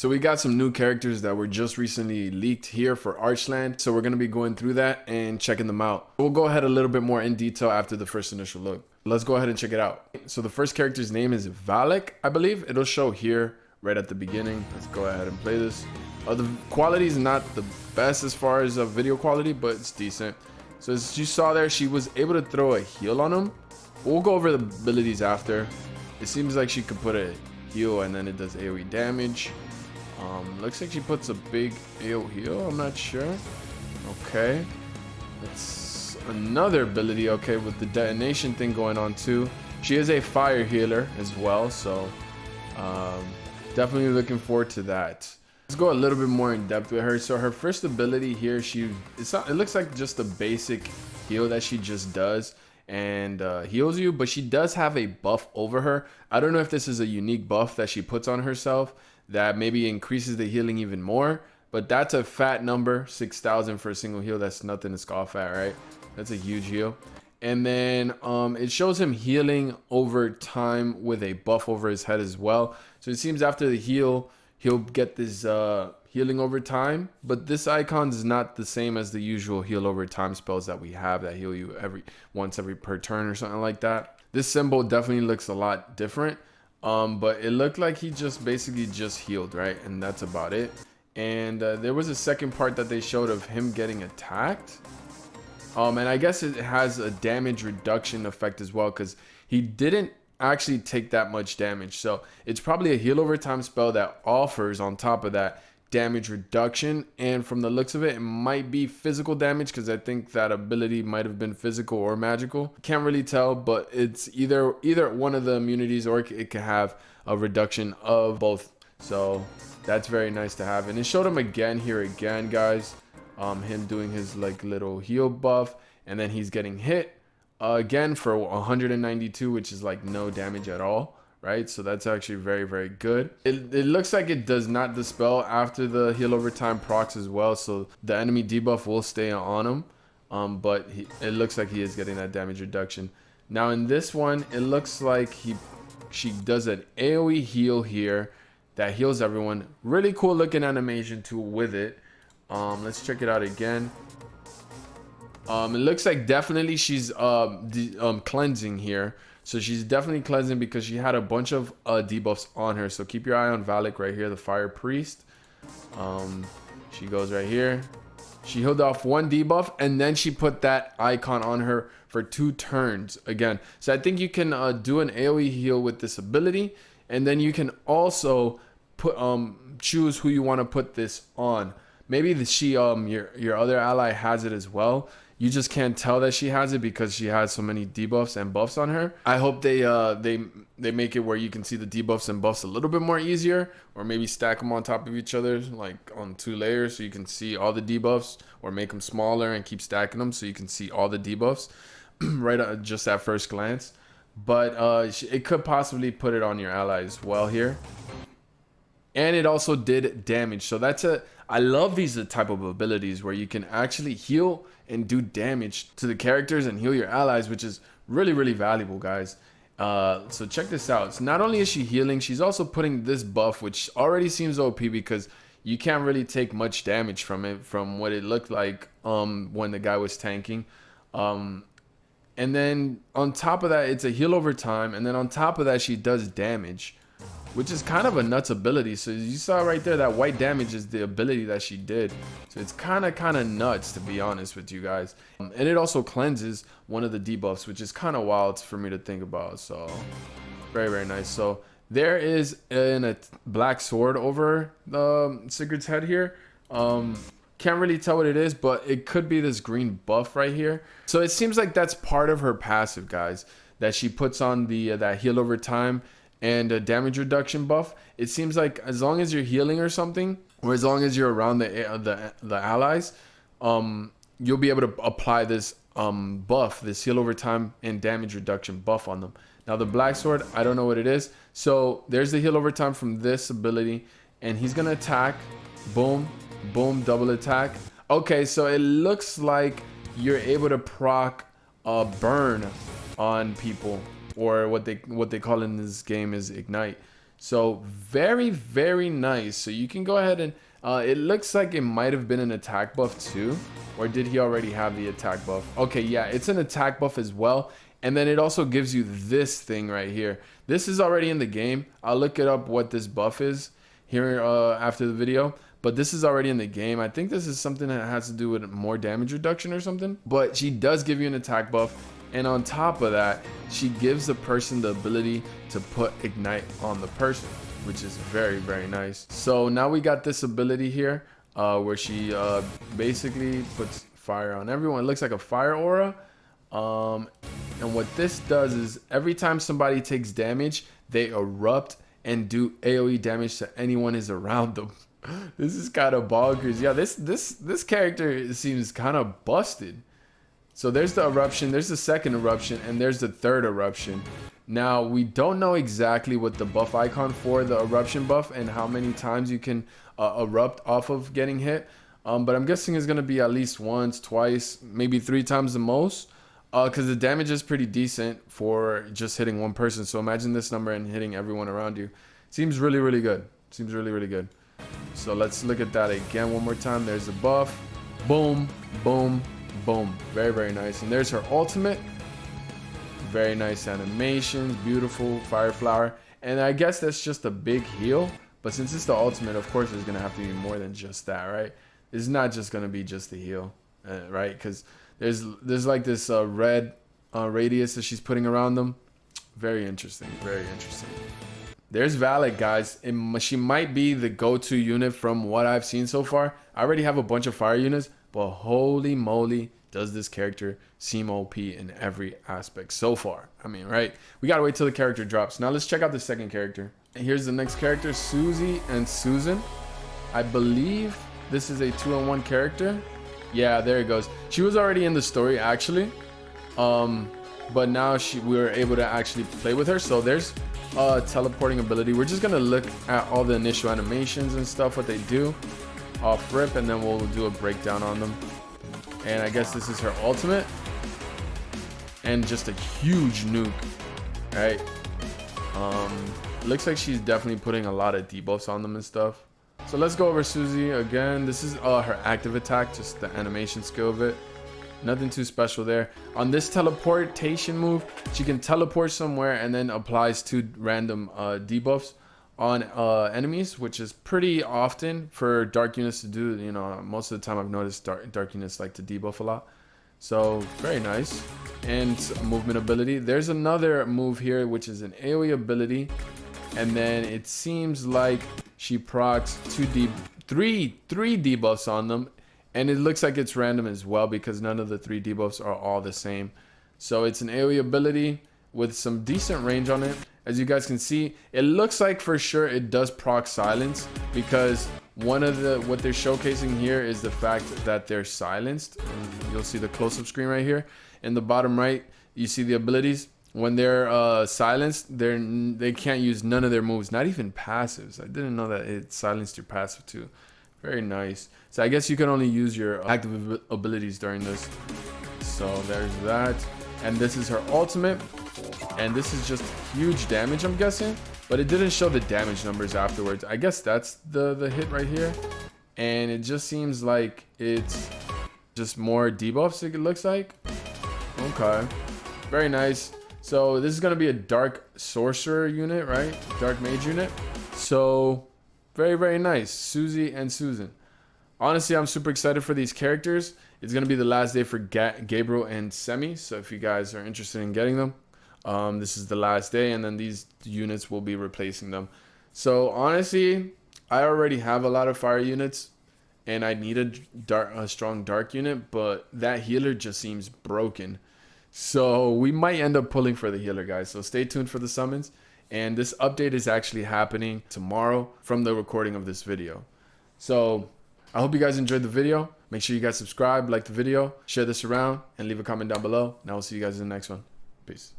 So we got some new characters that were just recently leaked here for Archeland. So we're going to be going through that and checking them out. We'll go ahead a little bit more in detail after the first initial look. Let's go ahead and check it out. So the first character's name is VALAK, I believe. It'll show here right at the beginning. Let's go ahead and play this. The quality is not the best as far as video quality, but it's decent. So as you saw there, she was able to throw a heal on him. We'll go over the abilities after. It seems like she could put a heal and then it does AoE damage. Looks like she puts a big AoE heal. I'm not sure. Okay. It's another ability. Okay, with the detonation thing going on too. She is a fire healer as well. So definitely looking forward to that. Let's go a little bit more in depth with her. So her first ability here, it looks like just a basic heal that she just does and heals you, but she does have a buff over her. I don't know if this is a unique buff that she puts on herself that maybe increases the healing even more, but that's a fat number. 6,000 for a single heal. That's nothing to scoff at, right? That's a huge heal. And then it shows him healing over time with a buff over his head as well. So it seems after the heal, he'll get this healing over time, but this icon is not the same as the usual heal over time spells that we have that heal you once every per turn or something like that. This symbol definitely looks a lot different, but it looked like he just basically just healed, right? And that's about it. And there was a second part that they showed of him getting attacked, and I guess it has a damage reduction effect as well, because he didn't actually take that much damage. So it's probably a heal over time spell that offers on top of that damage reduction, and from the looks of it, it might be physical damage, because I think that ability might have been physical or magical. Can't really tell, but it's either one of the immunities, or it can have a reduction of both. So that's very nice to have. And it showed him again here again, guys, him doing his like little heal buff, and then he's getting hit again for 192, which is like no damage at all, right? So that's actually very, very good. It looks like it does not dispel after the heal over time procs as well, so the enemy debuff will stay on him, but it looks like he is getting that damage reduction. Now in this one, it looks like she does an AoE heal here that heals everyone. Really cool looking animation too with it. Let's check it out again. It looks like definitely she's cleansing here. So she's definitely cleansing because she had a bunch of debuffs on her. So keep your eye on VALAK right here, the Fire Priest. She goes right here. She healed off one debuff, and then she put that icon on her for 2 turns again. So I think you can do an AoE heal with this ability, and then you can also put choose who you want to put this on. Maybe your other ally has it as well. You just can't tell that she has it because she has so many debuffs and buffs on her. I hope they make it where you can see the debuffs and buffs a little bit more easier, or maybe stack them on top of each other, like on 2 layers, so you can see all the debuffs, or make them smaller and keep stacking them so you can see all the debuffs right just at first glance. But it could possibly put it on your ally as well here. And it also did damage. So I love these type of abilities where you can actually heal and do damage to the characters and heal your allies, which is really, really valuable, guys. So check this out. So not only is she healing, she's also putting this buff, which already seems OP because you can't really take much damage from it, from what it looked like when the guy was tanking. And then on top of that, it's a heal over time. And then on top of that, she does damage, which is kind of a nuts ability. So you saw right there that white damage is the ability that she did. So it's kind of nuts, to be honest with you guys. And it also cleanses one of the debuffs, which is kind of wild for me to think about. So very, very nice. So there is a black sword over Sigurd's head here. Can't really tell what it is, but it could be this green buff right here. So it seems like that's part of her passive, guys, that she puts on that heal over time and a damage reduction buff. It seems like as long as you're healing or something, or as long as you're around the allies, you'll be able to apply this buff, this heal over time and damage reduction buff on them. Now the black sword, I don't know what it is. So there's the heal over time from this ability, and he's gonna attack. Boom, boom, double attack. Okay, so it looks like you're able to proc burn on people, or what they call in this game is ignite. So very, very nice. So you can go ahead and it looks like it might have been an attack buff too, or did he already have the attack buff? Okay, yeah, it's an attack buff as well. And then it also gives you this thing right here. This is already in the game. I'll look it up what this buff is here after the video, but this is already in the game. I think this is something that has to do with more damage reduction or something, but she does give you an attack buff. And on top of that, she gives the person the ability to put ignite on the person, which is very, very nice. So now we got this ability here where she basically puts fire on everyone. It looks like a fire aura. And what this does is every time somebody takes damage, they erupt and do AoE damage to anyone is around them. This is kind of bonkers. Yeah, this character seems kind of busted. So there's the eruption, there's the second eruption, and there's the third eruption. Now, we don't know exactly what the buff icon for the eruption buff and how many times you can erupt off of getting hit. But I'm guessing it's going to be at least once, twice, maybe 3 times the most. Because the damage is pretty decent for just hitting one person. So imagine this number and hitting everyone around you. Seems really, really good. Seems really, really good. So let's look at that again one more time. There's the buff. Boom, boom, boom. Very, very nice. And there's her ultimate. Very nice animations. Beautiful fire flower. And I guess that's just a big heal. But since it's the ultimate, of course, there's going to have to be more than just that, right? It's not just going to be just the heal, right? Because there's like this red radius that she's putting around them. Very interesting. Very interesting. There's VALAK, guys. She might be the go-to unit from what I've seen so far. I already have a bunch of fire units, but holy moly, does this character seem OP in every aspect so far. I mean, right? We gotta wait till the character drops. Now let's check out the second character. Here's the next character, SUSIE and Susan. I believe this is a 2-in-1 character. Yeah, there it goes. She was already in the story actually, but now we were able to actually play with her. So there's teleporting ability. We're just gonna look at all the initial animations and stuff, what they do off rip, and then we'll do a breakdown on them. And I guess this is her ultimate, and just a huge nuke, right? Looks like she's definitely putting a lot of debuffs on them and stuff. So let's go over SUSIE again. This is her active attack, just the animation skill of it. Nothing too special there. On this teleportation move, she can teleport somewhere and then applies 2 random debuffs on enemies, which is pretty often for dark units to do. You know, most of the time I've noticed dark units like to debuff a lot. So very nice. And movement ability. There's another move here, which is an AoE ability. And then it seems like she procs 3 debuffs on them, and it looks like it's random as well because none of the 3 debuffs are all the same. So it's an AoE ability with some decent range on it. As you guys can see, it looks like for sure it does proc silence, because one of what they're showcasing here is the fact that they're silenced. And you'll see the close-up screen right here in the bottom right. You see the abilities. When they're silenced, they can't use none of their moves, not even passives. I didn't know that it silenced your passive too. Very nice. So I guess you can only use your active abilities during this. So there's that. And this is her ultimate. And this is just huge damage, I'm guessing. But it didn't show the damage numbers afterwards. I guess that's the hit right here. And it just seems like it's just more debuffs, it looks like. Okay. Very nice. So this is going to be a dark sorcerer unit, right? Dark mage unit. So very, very nice. SUSIE and Susan. Honestly, I'm super excited for these characters. It's going to be the last day for Gabriel and Semi. So if you guys are interested in getting them, this is the last day, and then these units will be replacing them. So honestly, I already have a lot of fire units, and I need a strong dark unit, but that healer just seems broken. So we might end up pulling for the healer, guys. So stay tuned for the summons. And this update is actually happening tomorrow from the recording of this video. So I hope you guys enjoyed the video. Make sure you guys subscribe, like the video, share this around, and leave a comment down below. And I will see you guys in the next one. Peace.